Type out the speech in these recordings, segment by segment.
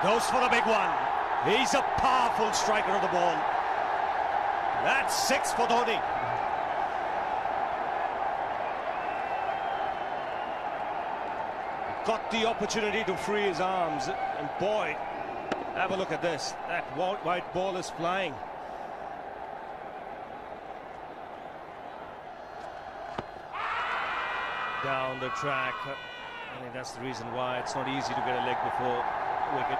He goes for the big one. He's a powerful striker of the ball. That's 6 for Dhoni. He got the opportunity to free his arms, and boy, have a look at this. That white ball is flying. Down the track. I think that's the reason why it's not easy to get a leg before wicket.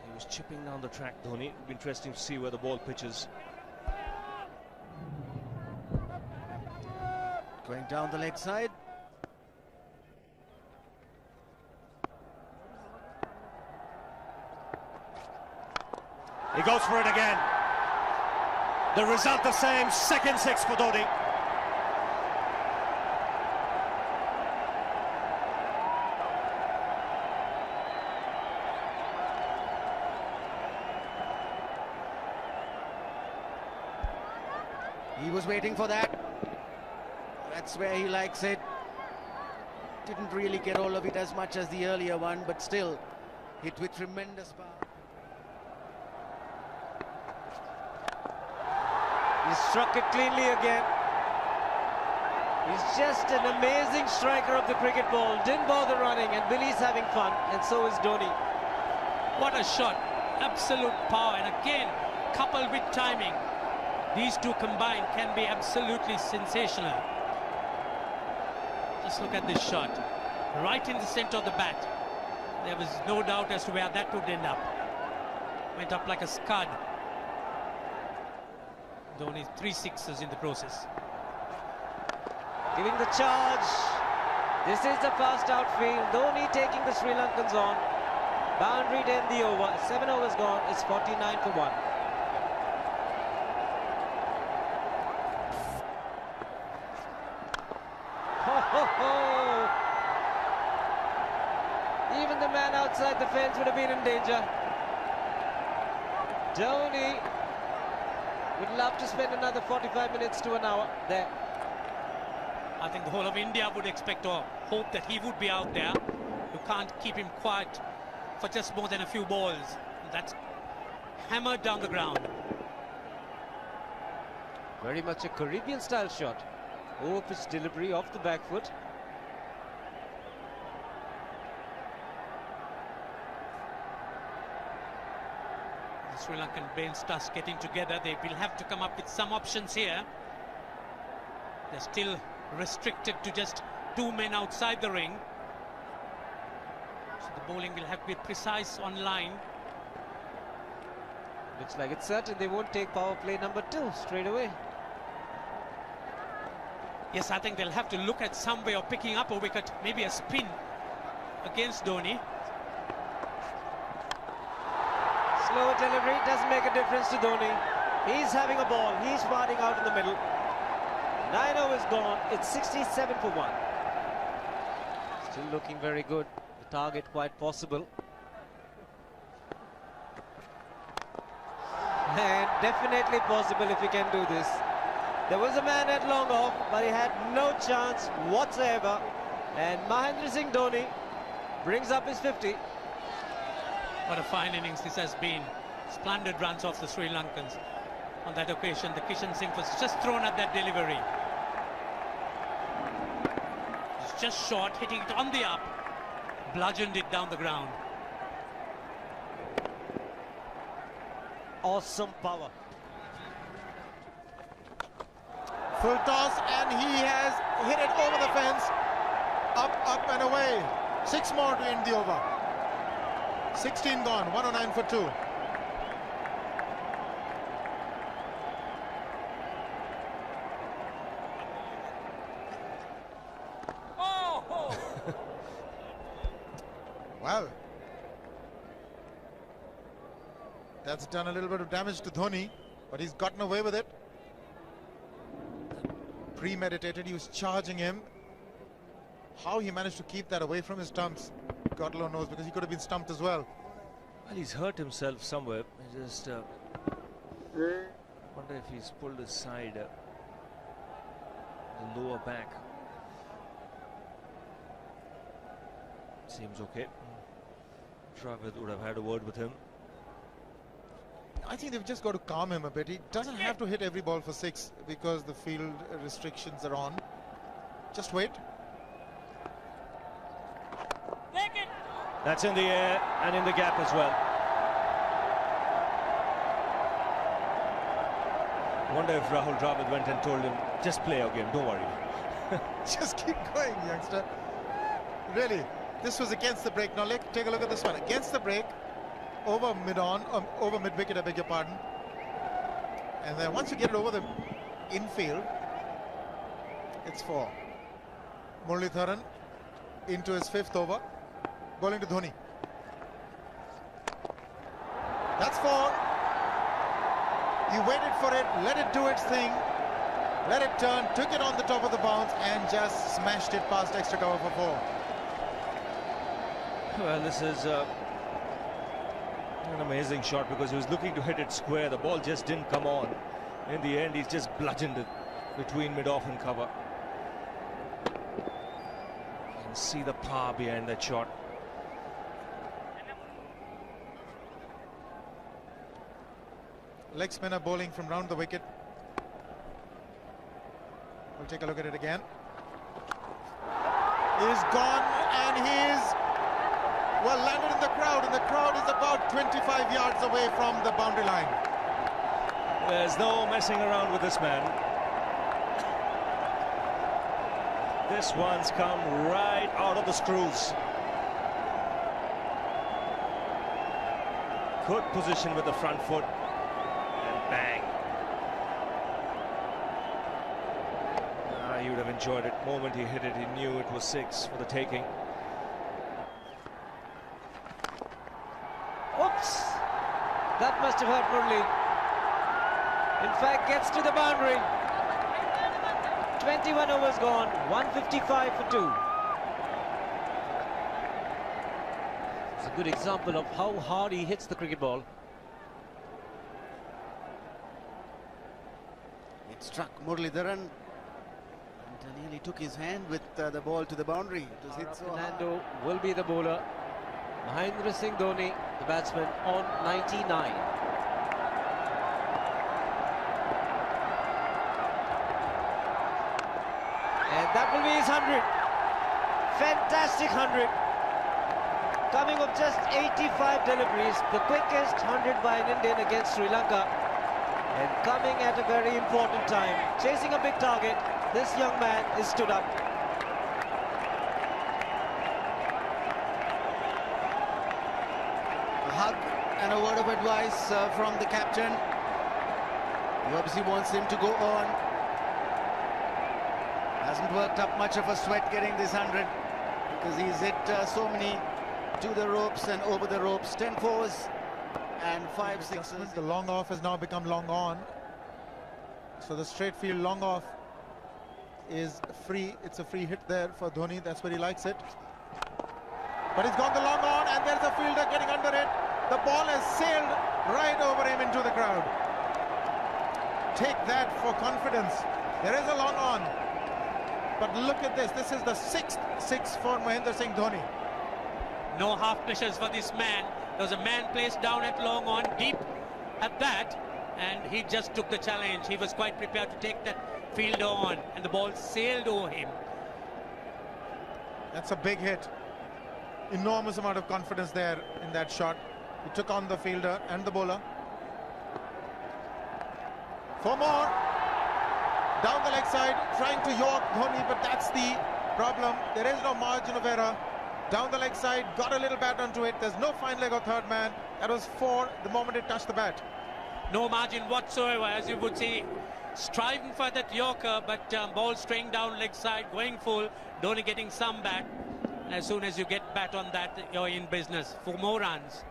He was chipping down the track, Dhoni. It'll be interesting to see where the ball pitches. Going down the leg side. He goes for it again. The result the same, second 6 for Dhoni. He was waiting for that. That's where he likes it. Didn't really get all of it as much as the earlier one, but still hit with tremendous power. He struck it cleanly again. He's just an amazing striker of the cricket ball. Didn't bother running, and Billy's having fun, and so is Dhoni. What a shot. Absolute power, and again, coupled with timing. These two combined can be absolutely sensational. Just look at this shot. Right in the center of the bat. There was no doubt as to where that would end up. Went up like a scud. Dhoni 3 sixes in the process. Giving the charge. This is the fast outfield. Dhoni taking the Sri Lankans on. Boundary to end the over. 7 overs gone. It's 49 for 1. Ho, ho, ho. Even the man outside the fence would have been in danger. Dhoni would love to spend another 45 minutes to an hour there. I think the whole of India would expect or hope that he would be out there. You can't keep him quiet for just more than a few balls. That's hammered down the ground. Very much a Caribbean style shot. Over pitch delivery off the back foot. The Sri Lankan bench starts getting together. They will have to come up with some options here. They're still restricted to just 2 men outside the ring. So the bowling will have to be precise on line. Looks like it's certain they won't take power play number 2 straight away. Yes, I think they'll have to look at some way of picking up a wicket, maybe a spin against Dhoni. Slow delivery doesn't make a difference to Dhoni. He's having a ball. He's batting out in the middle. 9 overs gone. It's 67 for 1. Still looking very good. The target quite possible. And definitely possible if he can do this. There was a man at long off, but he had no chance whatsoever. And Mahendra Singh Dhoni brings up his 50. What a fine innings this has been. Splendid runs off the Sri Lankans. On that occasion, the Kishan Singh was just thrown at that delivery. It's just short, hitting it on the up. Bludgeoned it down the ground. Awesome power. Full toss, and he has hit it over the fence. Up and away. 6 more to end the over. 16 gone, 109 for 2. Oh! Well, that's done a little bit of damage to Dhoni, but he's gotten away with it. Premeditated, he was charging him. How he managed to keep that away from his stumps, God alone knows, because he could have been stumped as well. Well, he's hurt himself somewhere. I just wonder if he's pulled his side, the lower back. Seems okay. Dravid would have had a word with him. I think they've just got to calm him a bit. He doesn't have to hit every ball for 6 because the field restrictions are on. Just wait. That's in the air and in the gap as well. I wonder if Rahul Dravid went and told him, just play our game, don't worry. Just keep going, youngster. Really, this was against the break. Now take a look at this one. Against the break, over mid-wicket, I beg your pardon. And then once you get it over the infield, it's 4. Muralitharan into his 5th over, bowling to Dhoni. That's 4. He waited for it, let it do its thing, let it turn, took it on the top of the bounce and just smashed it past extra cover for 4. Well, this is an amazing shot because he was looking to hit it square. The ball just didn't come on. In the end, he's just bludgeoned it between mid-off and cover. You can see the power behind that shot. Leg spinner bowling from round the wicket. We'll take a look at it again. He's gone and he's landed in the crowd, and the crowd is about 25 yards away from the boundary line. There's no messing around with this man. This one's come right out of the screws. Good position with the front foot. Bang. He would have enjoyed it. The moment he hit it, he knew it was 6 for the taking. Oops! That must have hurt Murli. In fact, gets to the boundary. 21 overs gone, 155 for 2. It's a good example of how hard he hits the cricket ball. Struck Muralitharan and nearly took his hand with the ball to the boundary. It was hit so hard. Fernando will be the bowler. Mahendra Singh Dhoni, the batsman, on 99. And that will be his 100. Fantastic 100. Coming of just 85 deliveries, the quickest 100 by an Indian against Sri Lanka. And coming at a very important time, chasing a big target, this young man is stood up. A hug and a word of advice from the captain. He obviously wants him to go on. Hasn't worked up much of a sweat getting this 100 because he's hit so many to the ropes and over the ropes. 10 fours. And 5 sixes. The long off has now become long on. So the straight field long off is free. It's a free hit there for Dhoni. That's where he likes it. But he's gone the long on and there's a fielder getting under it. The ball has sailed right over him into the crowd. Take that for confidence. There is a long on. But look at this. This is the 6th 6 for Mahendra Singh Dhoni. No half measures for this man. There was a man placed down at long on, deep at that, and he just took the challenge. He was quite prepared to take that fielder on, and the ball sailed over him. That's a big hit. Enormous amount of confidence there in that shot. He took on the fielder and the bowler. 4 more. Down the leg side, trying to york Dhoni, but that's the problem. There is no margin of error. Down the leg side, got a little bat onto it. There's no fine leg or third man. That was 4 the moment it touched the bat. No margin whatsoever, as you would see. Striving for that yorker, but ball straying down leg side, going full. Dhoni getting some bat. And as soon as you get bat on that, you're in business for more runs.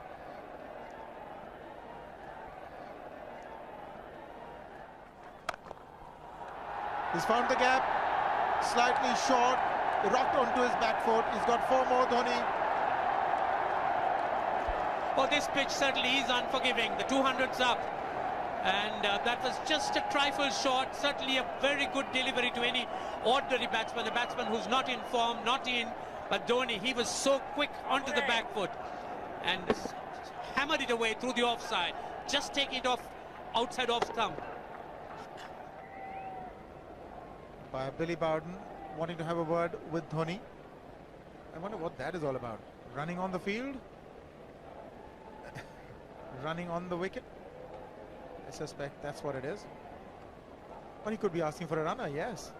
He's found the gap, slightly short. He rocked onto his back foot. He's got 4 more, Dhoni. Well, this pitch certainly is unforgiving. The 200's up. And that was just a trifle short. Certainly a very good delivery to any ordinary batsman. A batsman who's not in form, not in But Dhoni, he was so quick onto the back foot and hammered it away through the offside. Just taking it off outside off stump. By Billy Bowden wanting to have a word with Dhoni. I wonder what that is all about. Running on the field? Running on the wicket? I suspect that's what it is. Or he could be asking for a runner, yes.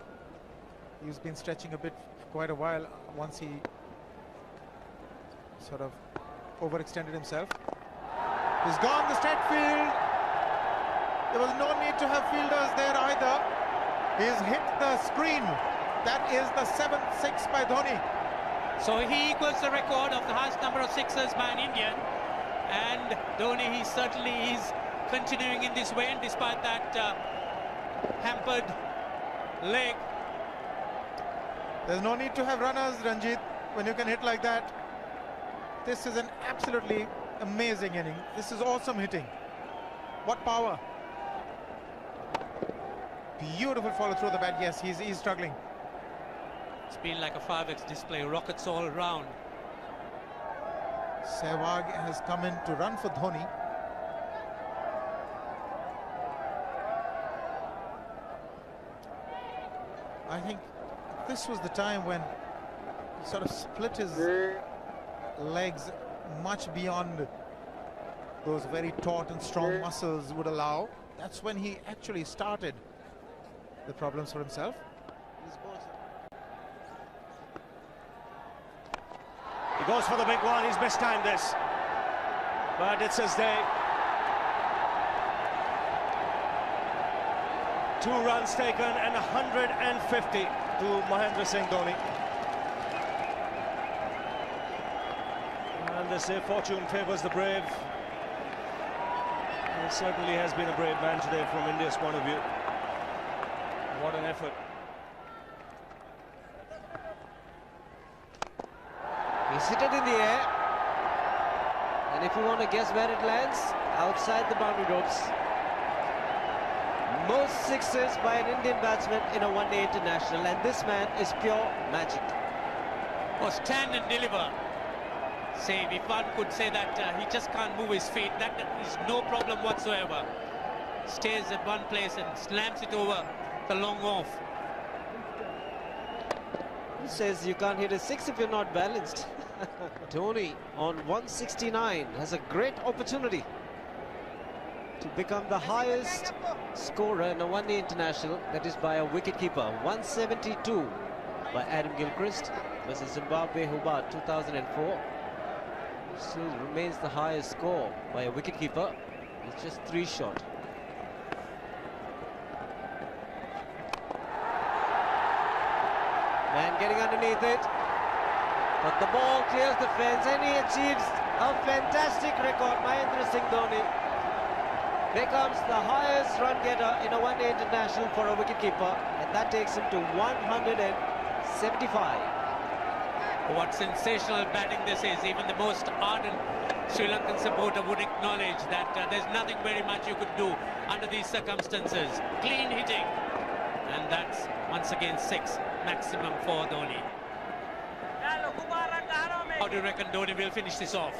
He's been stretching a bit for quite a while once he sort of overextended himself. He's gone the straight field. There was no need to have fielders there either. He's hit the screen. That is the 7th six by Dhoni. So he equals the record of the highest number of sixes by an Indian. And Dhoni, he certainly is continuing in this way, despite that hampered leg. There's no need to have runners, Ranjit, when you can hit like that. This is an absolutely amazing inning. This is awesome hitting. What power. Beautiful follow through the bat. Yes, he's struggling. It's been like a 5x display, rockets all around. Sehwag has come in to run for Dhoni. I think this was the time when he sort of split his legs much beyond those very taut and strong muscles would allow. That's when he actually started the problems for himself. He goes for the big one. He's mistimed this, but it's his day. 2 runs taken and 150 to Mahendra Singh Dhoni. And they say fortune favours the brave. He certainly has been a brave man today from India's point of view. What an effort. He's hit it in the air. And if you want to guess where it lands, outside the boundary ropes. Most sixes by an Indian batsman in a one-day international, and this man is pure magic. Or stand and deliver. Say, if one could say that he just can't move his feet, that is no problem whatsoever. Stays at one place and slams it over the long off. Who says you can't hit a 6 if you're not balanced? Dhoni on 169 has a great opportunity to become the highest scorer in a one-day international, that is by a wicketkeeper. 172 by Adam Gilchrist versus Zimbabwe Hobart 2004. Still remains the highest score by a wicketkeeper. It's just 3 short. Man getting underneath it, but the ball clears the fence and he achieves a fantastic record. Mahendra Singh Dhoni becomes the highest run getter in a one-day international for a wicketkeeper, and that takes him to 175. What sensational batting this is. Even the most ardent Sri Lankan supporter would acknowledge that there's nothing very much you could do under these circumstances. Clean hitting, and that's once again 6 maximum for Dhoni. How do you reckon Dhoni will finish this off?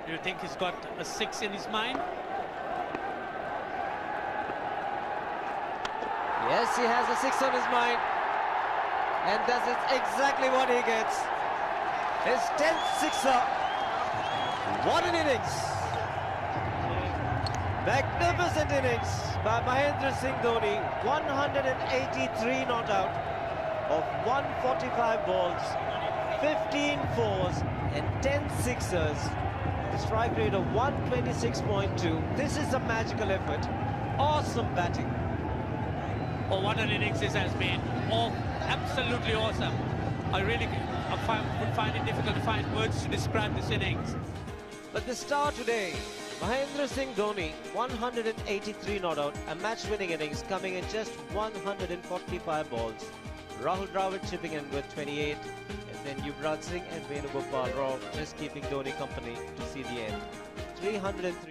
Do you think he's got a 6 in his mind? Yes, he has a 6 on his mind, and that is exactly what he gets. His 10th sixer. What an innings! Magnificent innings by Mahendra Singh Dhoni. 183 not out of 145 balls, 15 fours and 10 sixers. A strike rate of 126.2. This is a magical effort. Awesome batting. Oh, what an innings this has been. Oh, absolutely awesome. I really would find it difficult to find words to describe this innings. But the star today, Mahendra Singh Dhoni, 183 not out, a match-winning innings coming in just 145 balls. Rahul Dravid chipping in with 28, and then Yuvraj Singh and Venugopal Rao just keeping Dhoni company to see the end. 303.